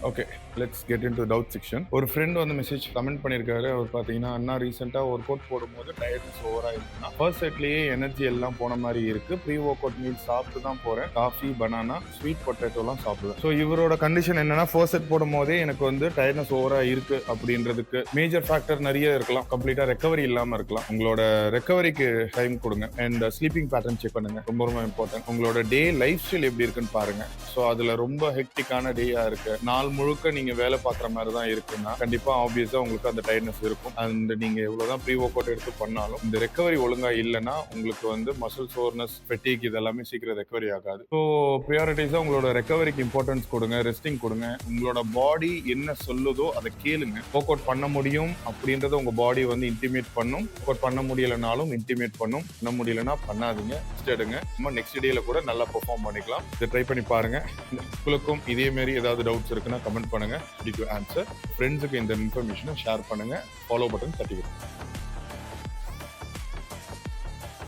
Okay, let's get into doubt section. ஒரு friend வந்து message comment பண்ணியிருக்காரு. அவர் பார்த்தீங்கன்னா, அண்ணா ரீசெண்டா ஒர்க் அவுட் போடும்போது டயர்ட்னஸ் ஓவரா இருக்குன்னா, ஃபர்ஸ்ட் செட்லயே எனர்ஜி எல்லாம் போன மாரி இருக்கு. ப்ரீ ஒர்க் அவுட் மீல் சாப்பிட்டு தான் போறேன். காஃபி, பனானா, ஸ்வீட் பொட்டேட்டோலாம் சாப்பிடுவேன். ஸோ இவரோட கண்டிஷன் என்னன்னா, ஃபர்ஸ்ட் செட் போடும்போதே எனக்கு வந்து டயர்ட்னஸ் ஓவரா இருக்கு அப்படின்றதுக்கு மேஜர் ஃபேக்டர் நிறைய இருக்கலாம். கம்ப்ளீட்டா ரெக்கவரி இல்லாம இருக்கலாம். உங்களோட ரெக்கவரிக்கு டைம் கொடுங்க. அண்ட் ஸ்லீப்பிங் பேட்டர்ன் செக் பண்ணுங்க. ரொம்ப ரொம்ப இம்பார்ட்டன்ட். உங்களோட டே லைஃப் ஸ்டைல் எப்படி இருக்குன்னு பாருங்க. ஸோ அதுல ரொம்ப ஹெக்டிக்கான டேயா இருக்கு, நாள் முழுக்க நீங்க வேலை பார்க்குற மாதிரி தான் இருக்குன்னா கண்டிப்பா ஆப்வியஸா உங்களுக்கு அந்த டயர்ட்னஸ் இருக்கும். அண்ட் நீங்க எவ்வளவுதான் ப்ரீ ஒர்க் அவுட் எடுத்து பண்ணாலும் இந்த ரெக்கவரி ஒழுங்கா இல்லைன்னா உங்களுக்கு வந்து மசில் சோர்னஸ், ஃபெட்டிக் இதெல்லாமே சீக்கிரம் ரெக்கவரி ஆகாது. ஸோ ப்ரியாரிட்டிஸா உங்களோட ரெக்கவரிக்கு இம்பார்ட்டன்ஸ் கொடுங்க, ரெஸ்டிங் கொடுங்க. உங்களோட பாடி என்ன சொல்லுதோ அதை கேளுங்க. ஒர்க் அவுட் பண்ண முடியும் அப்படின்றத உங்க பாடி வந்து இன்டிமேட் பண்ணும். ஒர்க் அவுட் பண்ண முடியலனாலும் இன்டிமேட் பண்ணும். பண்ண முடியலன்னா பண்ணாதீங்க, ரெஸ்ட் எடுங்க. நம்ம நெக்ஸ்ட் டேல கூட நல்லா பெர்ஃபார்ம் பண்ணிக்கலாம். இதை ட்ரை பண்ணி பாருங்க. உங்களுக்கும் இதே மாதிரி ஏதாவது டவுட்ஸ் இருக்குன்னா கமெண்ட் பண்ணுங்க. Ready to answer. ஃப்ரெண்ட்ஸுக்கு இந்த இன்ஃபர்மேஷனை ஷேர் பண்ணுங்க. Follow button தட்டிக்கிறேன்.